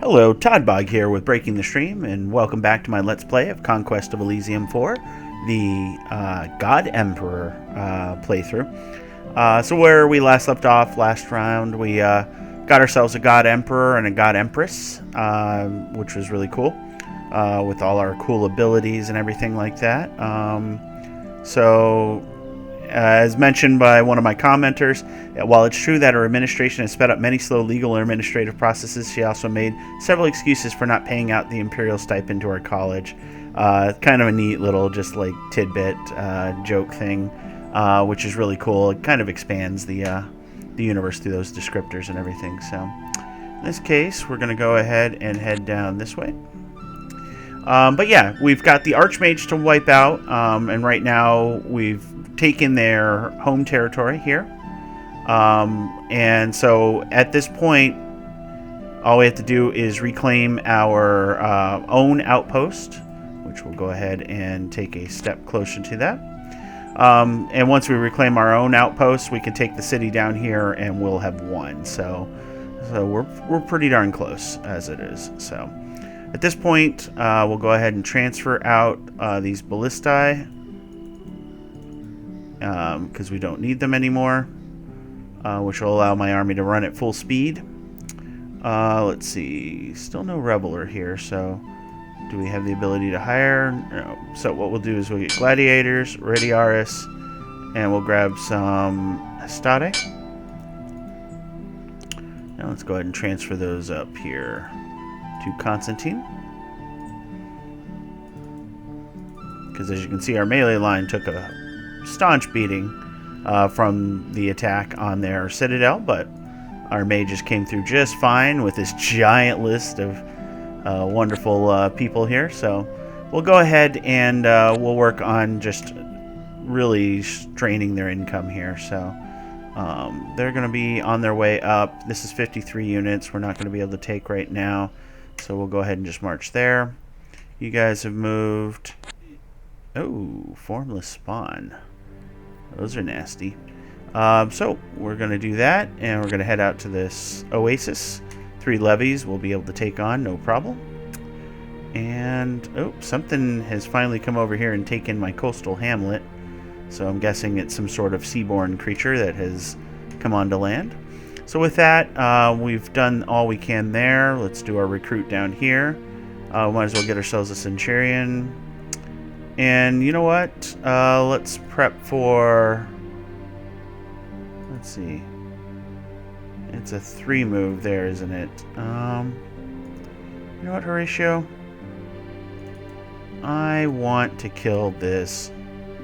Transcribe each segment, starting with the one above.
Hello, Toddbog here with Breaking the Stream, and welcome back to my Let's Play of Conquest of Elysium 4, the God Emperor playthrough. So where we last left off last round, we got ourselves a God Emperor and a God Empress, which was really cool, with all our cool abilities and everything like that. As mentioned by one of my commenters, while it's true that her administration has sped up many slow legal and administrative processes, she also made several excuses for not paying out the imperial stipend to our college. Kind of a neat little just like tidbit joke thing, which is really cool. It kind of expands the universe through those descriptors and everything. So in this case, we're going to go ahead and head down this way. But yeah, we've got the Archmage to wipe out, and right now we've taken their home territory here. And so at this point, all we have to do is reclaim our own outpost, which we'll go ahead and take a step closer to that. And once we reclaim our own outpost, we can take the city down here and we'll have won. So we're pretty darn close as it is. So at this point, we'll go ahead and transfer out these ballistae, because we don't need them anymore, which will allow my army to run at full speed. Let's see, still no reveler here, so do we have the ability to hire? No. So what we'll do is we'll get gladiators, retiaris, and we'll grab some hastati. Now let's go ahead and transfer those up here to Constantine, because as you can see, our melee line took a staunch beating from the attack on their citadel, but our mages came through just fine with this giant list of wonderful people here. So we'll go ahead and we'll work on just really straining their income here. So they're going to be on their way up. This is 53 units. We're not going to be able to take right now, so we'll go ahead and just march there. You guys have moved. Oh, formless spawn. Those are nasty. So we're going to do that, and we're going to head out to this oasis. 3 levies we'll be able to take on, no problem. And, oh, something has finally come over here and taken my coastal hamlet. So I'm guessing it's some sort of seaborne creature that has come onto land. So with that, we've done all we can there. Let's do our recruit down here. Might as well get ourselves a centurion. And you know what? Let's prep for... Let's see. It's a 3 move there, isn't it? You know what, Horatio? I want to kill this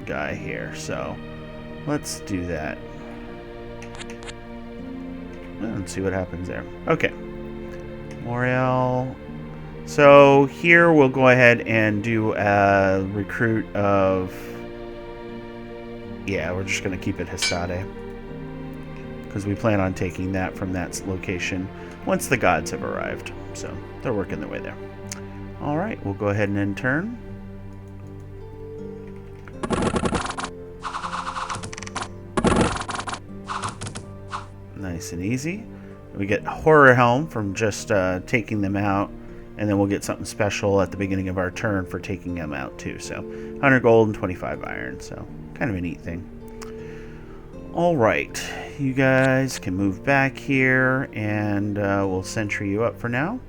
guy here, so let's do that. Let's see what happens there. Okay. Moriel. So here we'll go ahead and do a recruit of... Yeah, we're just going to keep it hastati, because we plan on taking that from that location once the gods have arrived. So they're working their way there. Alright, we'll go ahead and end turn. Nice and easy. We get Horror Helm from just taking them out, and then we'll get something special at the beginning of our turn for taking them out too. So 100 gold and 25 iron, so kind of a neat thing. Alright, you guys can move back here, and we'll sentry you up for now.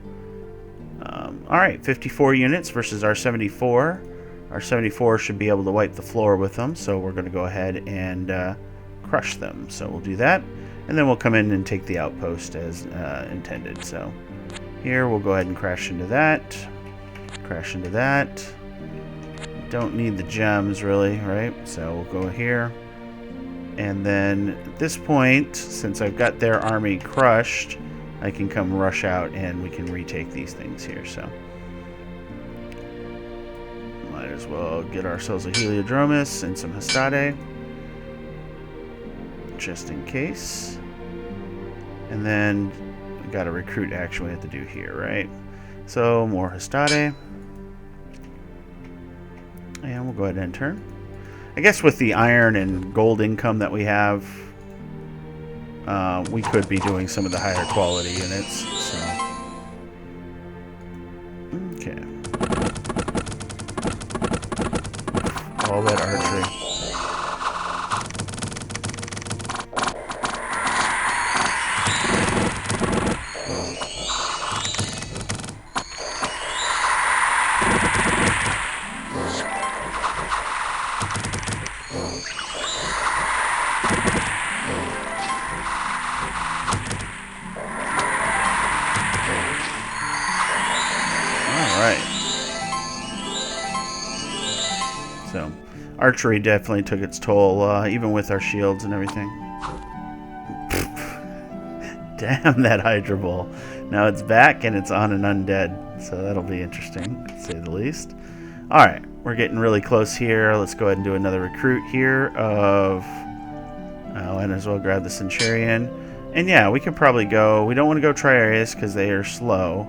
Alright, 54 units versus our 74. Our 74 should be able to wipe the floor with them, so we're going to go ahead and crush them. So we'll do that, and then we'll come in and take the outpost as intended. So here we'll go ahead and crash into that. Crash into that. Don't need the gems really, right? So we'll go here. And then at this point, since I've got their army crushed, I can come rush out and we can retake these things here. So might as well get ourselves a Heliodromus and some hastati, just in case. And then we got a recruit action we have to do here, right? So more hastati. And we'll go ahead and end turn. I guess with the iron and gold income that we have, we could be doing some of the higher quality units. So all that archery. So, archery definitely took its toll, even with our shields and everything. Damn that Hydra Ball. Now it's back and it's on an undead, so that'll be interesting, to say the least. Alright, we're getting really close here. Let's go ahead and do another recruit here of... Oh, and as well grab the Centurion. And yeah, we can probably go... We don't want to go Triarius because they are slow.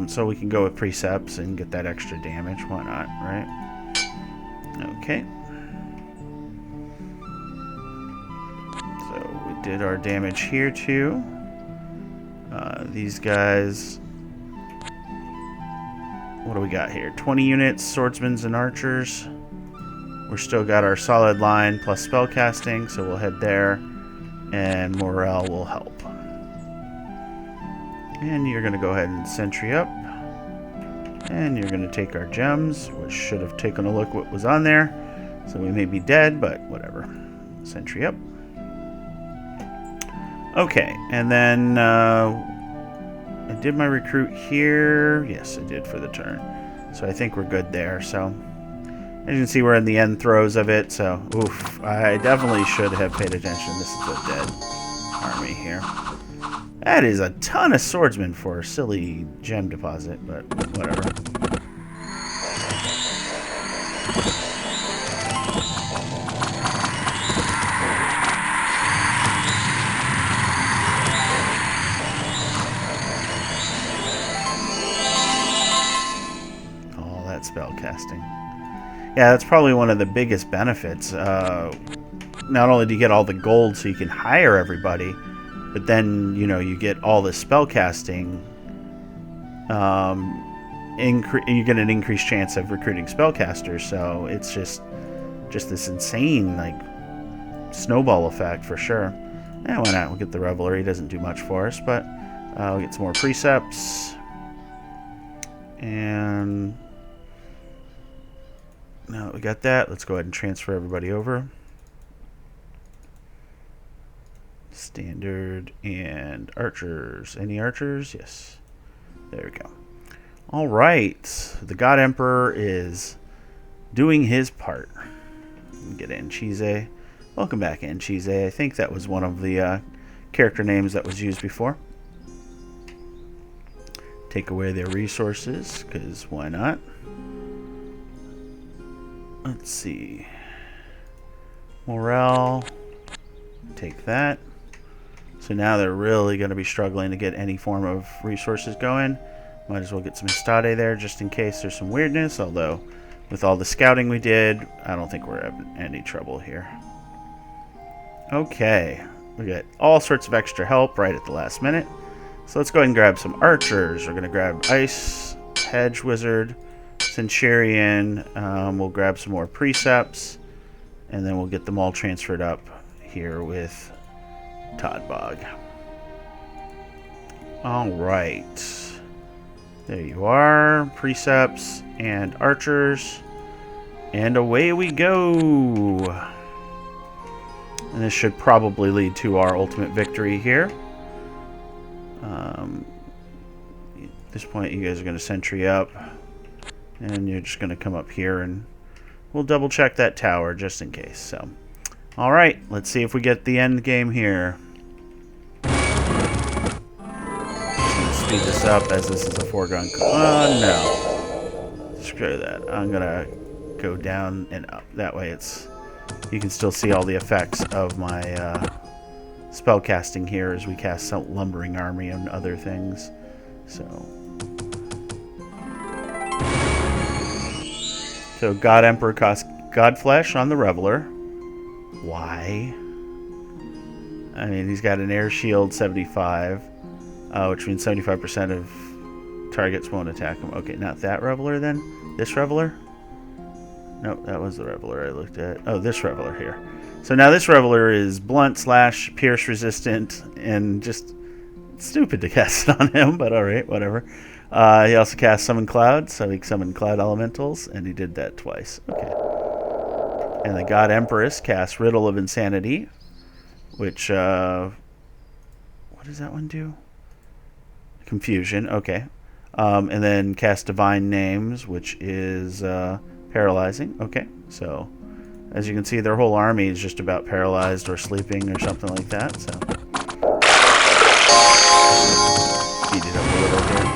So we can go with Precepts and get that extra damage. Why not, right? Okay. So we did our damage here too. These guys... What do we got here? 20 units, swordsmen and archers. We're still got our solid line plus spellcasting, so we'll head there. And morale will help. And you're going to go ahead and sentry up. And you're going to take our gems, which should have taken a look what was on there. So we may be dead, but whatever. Sentry up. Okay, and then I did my recruit here. Yes, I did for the turn. So I think we're good there. So as you can see, we're in the end throes of it. So, oof, I definitely should have paid attention. This is a dead army here. That is a ton of swordsmen for a silly gem deposit, but whatever. All that spell casting. Yeah, that's probably one of the biggest benefits. Not only do you get all the gold so you can hire everybody, but then, you know, you get all the spell casting. You get an increased chance of recruiting spellcasters, so it's just this insane, like, snowball effect for sure. And why not? We'll get the Reveler. He doesn't do much for us, but we'll get some more Precepts. And now that we got that, let's go ahead and transfer everybody over. Standard and archers. Any archers? Yes. There we go. All right. The God Emperor is doing his part. Get Anchise. Welcome back, Anchise. I think that was one of the character names that was used before. Take away their resources, because why not? Let's see. Morale. Take that. So now they're really going to be struggling to get any form of resources going. Might as well get some Estade there just in case there's some weirdness. Although, with all the scouting we did, I don't think we're having any trouble here. Okay. We got all sorts of extra help right at the last minute. So let's go ahead and grab some archers. We're going to grab Ice, Hedge Wizard, Centurion. We'll grab some more Precepts. And then we'll get them all transferred up here with Toddbog. Alright. There you are. Precepts and archers. And away we go. And this should probably lead to our ultimate victory here. At this point, you guys are going to sentry up. And you're just going to come up here and we'll double check that tower just in case. So, alright, let's see if we get the end game here. Speed this up as this is a foregone. No. Screw that. I'm going to go down and up. That way it's... You can still see all the effects of my spell casting here as we cast some Lumbering Army and other things. So God Emperor costs Godflesh on the Reveler. Why? I mean, he's got an air shield 75, which means 75% of targets won't attack him. Okay, not that Reveler then. This Reveler? Nope, that was the Reveler I looked at. Oh, this Reveler here. So now this Reveler is blunt / pierce resistant, and just stupid to cast it on him, but alright, whatever. He also cast Summon Cloud, so he summoned Cloud Elementals, and he did that twice. Okay. And the God Empress cast Riddle of Insanity, which, what does that one do? Confusion, okay. And then cast Divine Names, which is paralyzing. Okay, so as you can see, their whole army is just about paralyzed or sleeping or something like that. So speed it up a little here.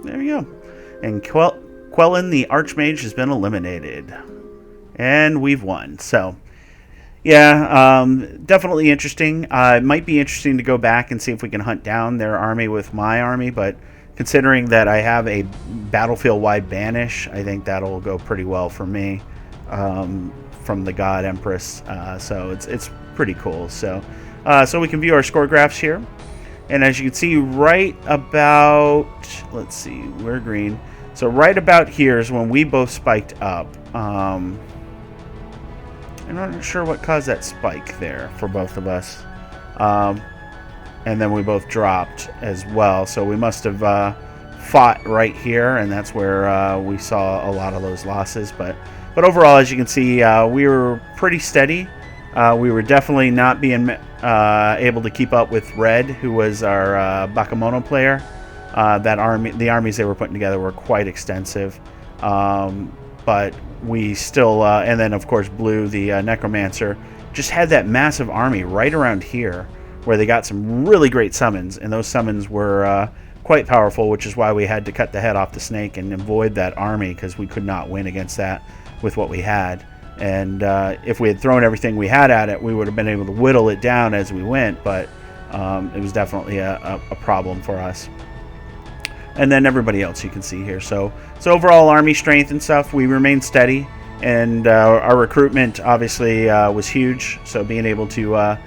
There we go. And Quellen the Archmage has been eliminated. And we've won. So, yeah, definitely interesting. It might be interesting to go back and see if we can hunt down their army with my army, but considering that I have a battlefield-wide banish, I think that'll go pretty well for me from the God Empress. So it's pretty cool. So we can view our score graphs here. And as you can see, right about, let's see, we're green. So right about here is when we both spiked up. I'm not sure what caused that spike there for both of us. And then we both dropped as well. So we must have fought right here, and that's where we saw a lot of those losses. But overall, as you can see, we were pretty steady. We were definitely not being able to keep up with Red, who was our Bakemono player. The armies they were putting together were quite extensive. But we still, and then of course Blue, the Necromancer, just had that massive army right around here where they got some really great summons, and those summons were quite powerful, which is why we had to cut the head off the snake and avoid that army, because we could not win against that with what we had. And if we had thrown everything we had at it, we would have been able to whittle it down as we went, but it was definitely a problem for us. And then everybody else you can see here. So overall army strength and stuff, we remained steady, and our recruitment obviously was huge. So being able to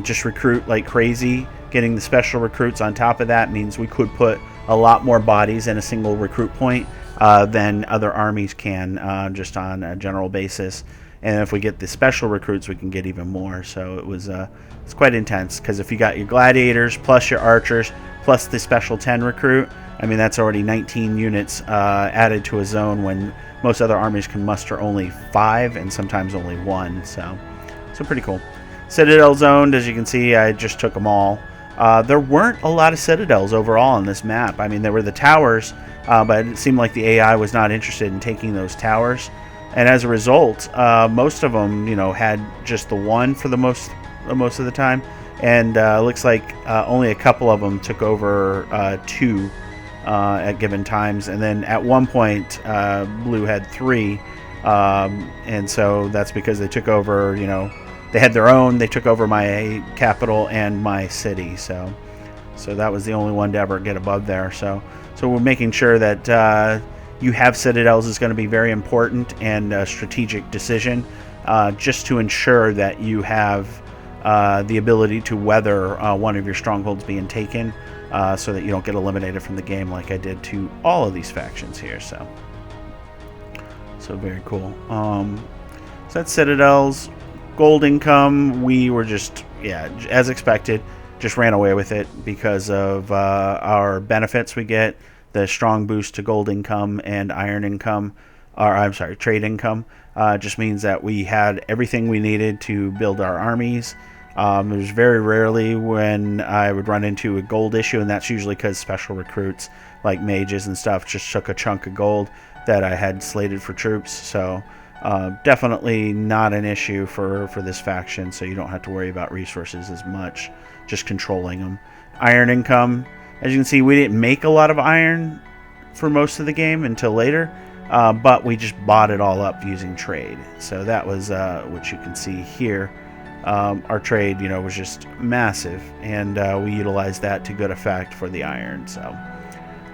just recruit like crazy, getting the special recruits on top of that means we could put a lot more bodies in a single recruit point than other armies can just on a general basis. And if we get the special recruits, we can get even more. So it's quite intense, because if you got your gladiators plus your archers plus the special 10 recruit, I mean, that's already 19 units added to a zone when most other armies can muster only 5 and sometimes only 1. So pretty cool. Citadel zoned, as you can see, I just took them all. There weren't a lot of citadels overall on this map. I mean, there were the towers, but it seemed like the AI was not interested in taking those towers. And as a result, most of them, had just the one for the most of the time. And looks like only a couple of them took over 2 at given times. And then at one point, Blue had 3. And so that's because they took over, they had their own. They took over my capital and my city. So that was the only one to ever get above there. So we're making sure that you have citadels is going to be very important and a strategic decision, just to ensure that you have the ability to weather one of your strongholds being taken, so that you don't get eliminated from the game like I did to all of these factions here. So very cool. So that's citadels. Gold income, we were just, as expected, just ran away with it because of our benefits we get. The strong boost to gold income and iron income, trade income, just means that we had everything we needed to build our armies. It was very rarely when I would run into a gold issue, and that's usually because special recruits like mages and stuff just took a chunk of gold that I had slated for troops. So definitely not an issue for this faction, so you don't have to worry about resources as much, just controlling them. Iron income, as you can see, we didn't make a lot of iron for most of the game until later, but we just bought it all up using trade. So that was what you can see here. Our trade, was just massive, and we utilized that to good effect for the iron. So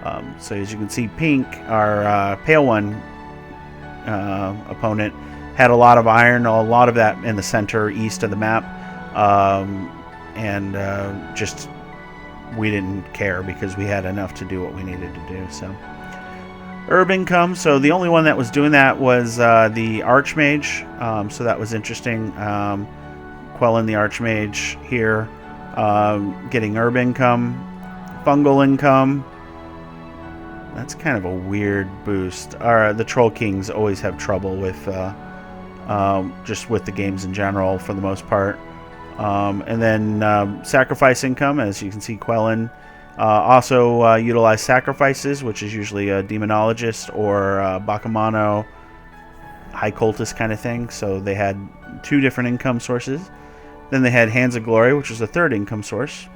as you can see, pink, our pale one opponent, had a lot of iron, a lot of that in the center east of the map, and just we didn't care because we had enough to do what we needed to do. So herb income. So the only one that was doing that was the Archmage. So that was interesting. Quelling the Archmage here, getting herb income, fungal income. That's kind of a weird boost. The Troll Kings always have trouble with just with the games in general for the most part. And then sacrifice income, as you can see, Quellen also utilize sacrifices, which is usually a demonologist or Bakamano high cultist kind of thing. So they had 2 different income sources. Then they had Hands of Glory, which was a 3rd income source.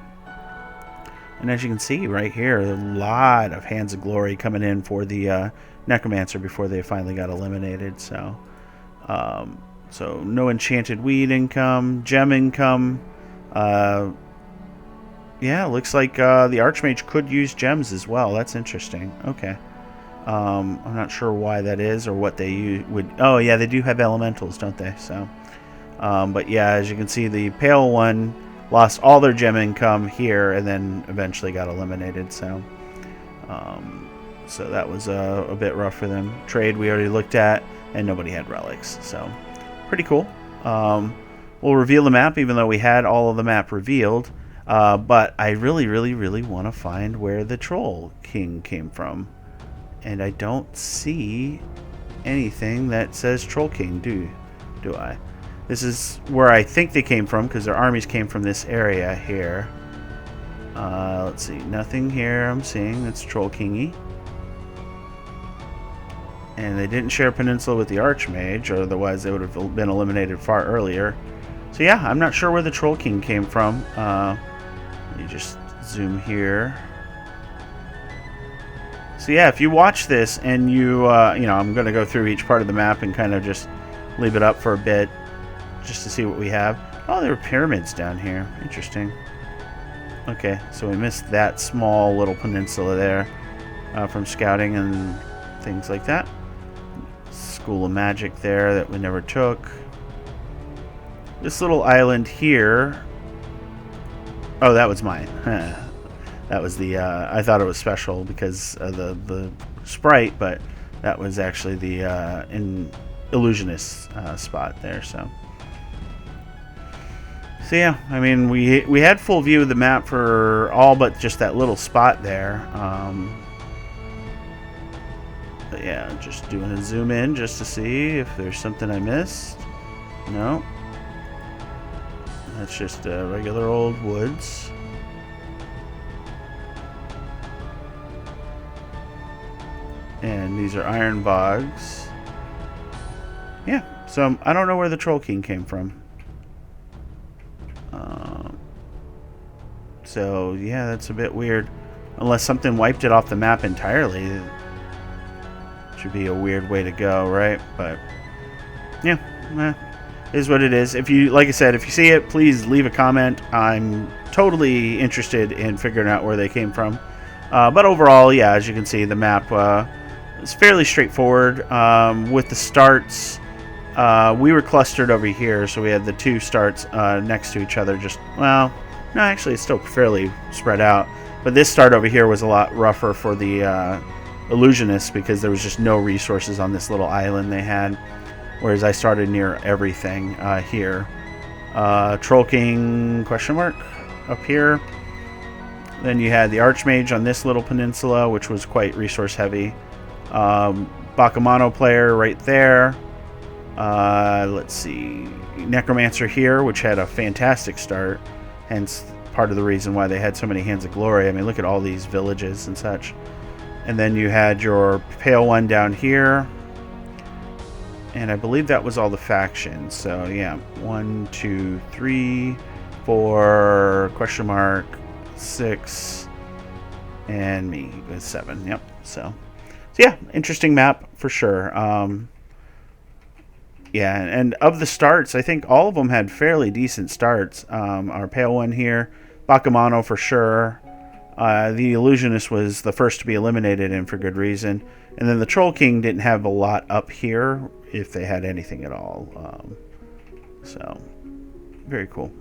And as you can see right here, a lot of Hands of Glory coming in for the Necromancer before they finally got eliminated. So, so no Enchanted Weed income, Gem income. Yeah, looks like the Archmage could use gems as well. That's interesting. Okay. I'm not sure why that is or what they would... Oh, yeah, they do have elementals, don't they? So, but yeah, as you can see, the Pale one lost all their gem income here and then eventually got eliminated. So, so that was a bit rough for them. Trade we already looked at, and nobody had relics. So, pretty cool. We'll reveal the map, even though we had all of the map revealed. But I really want to find where the Troll King came from. And I don't see anything that says Troll King, do I? This is where I think they came from, because their armies came from this area here. Let's see, nothing here I'm seeing that's Troll King-y. And they didn't share Peninsula with the Archmage, or otherwise they would have been eliminated far earlier. So yeah, I'm not sure where the Troll King came from. You just zoom here. So yeah, if you watch this and you know, I'm going to go through each part of the map and kind of just leave it up for a bit, just to see what we have. Oh, there are pyramids down here. Interesting. Okay, so we missed that small little peninsula there from scouting and things like that. School of Magic there that we never took. This little island here. Oh, that was mine. That was the... I thought it was special because of the sprite, but that was actually the illusionist spot there. So yeah, I mean, we had full view of the map for all but just that little spot there. But yeah, just doing a zoom in just to see if there's something I missed. No. That's just regular old woods. And these are iron bogs. Yeah, so I don't know where the Troll King came from. So yeah, that's a bit weird. Unless something wiped it off the map entirely. It should be a weird way to go, right? But yeah, is what it is. If you, like I said, if you see it, please leave a comment. I'm totally interested in figuring out where they came from. But overall, yeah, as you can see, the map is fairly straightforward. With the starts, we were clustered over here, so we had the 2 starts next to each other. Just, well, no, actually, it's still fairly spread out. But this start over here was a lot rougher for the illusionists because there was just no resources on this little island they had. Whereas I started near everything here. Troll King question mark up here. Then you had the Archmage on this little peninsula, which was quite resource heavy. Bakamano player right there. Let's see, Necromancer here, which had a fantastic start, hence part of the reason why they had so many Hands of Glory. I mean, look at all these villages and such. And then you had your Pale one down here, and I believe that was all the factions. So yeah, 1, 2, 3, 4 question mark 6, and me with 7. Yep. So yeah, interesting map for sure. Yeah, and of the starts, I think all of them had fairly decent starts. Our Pale one here, Bakamano for sure. The Illusionist was the first to be eliminated, and for good reason. And then the Troll King didn't have a lot up here, if they had anything at all. So, very cool.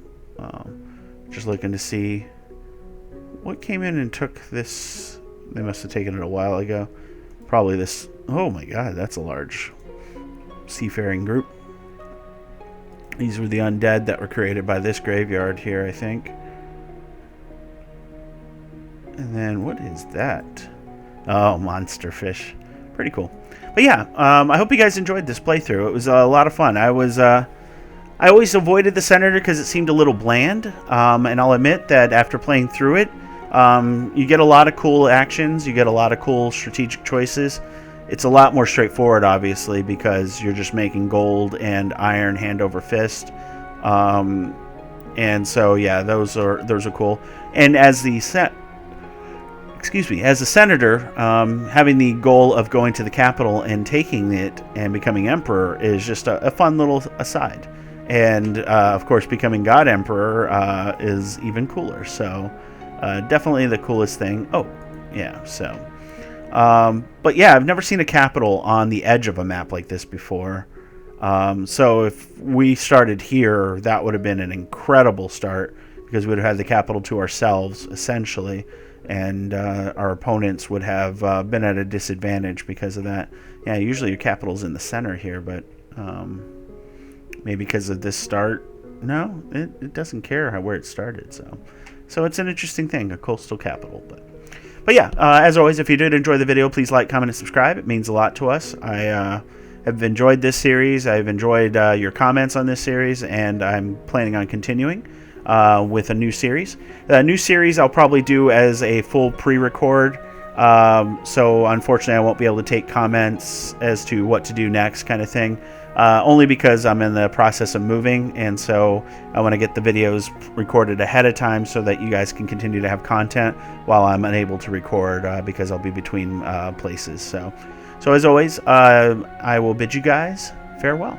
Just looking to see what came in and took this. They must have taken it a while ago. Probably this. Oh my god, that's a large seafaring group. These were the undead that were created by this graveyard here, I think. And then, what is that? Oh, monster fish. Pretty cool. But yeah, I hope you guys enjoyed this playthrough. It was a lot of fun. I always avoided the Senator because it seemed a little bland. And I'll admit that after playing through it, you get a lot of cool actions. You get a lot of cool strategic choices. It's a lot more straightforward, obviously, because you're just making gold and iron hand over fist. And so, yeah, those are cool. And as the senator, having the goal of going to the capital and taking it and becoming emperor is just a fun little aside. And of course, becoming God Emperor is even cooler. So definitely the coolest thing. Oh, yeah. So, but yeah, I've never seen a capital on the edge of a map like this before. So if we started here, that would have been an incredible start because we would have had the capital to ourselves essentially. And our opponents would have been at a disadvantage because of that. Yeah, usually your capital's in the center here, but maybe because of this start, no, it doesn't care where it started. So it's an interesting thing, a coastal capital. But yeah, as always, if you did enjoy the video, please like, comment, and subscribe. It means a lot to us. I have enjoyed this series. I've enjoyed your comments on this series, and I'm planning on continuing with a new series. The new series I'll probably do as a full pre-record. So unfortunately, I won't be able to take comments as to what to do next, kind of thing. Only because I'm in the process of moving, and so I want to get the videos recorded ahead of time so that you guys can continue to have content while I'm unable to record because I'll be between places. So as always, I will bid you guys farewell.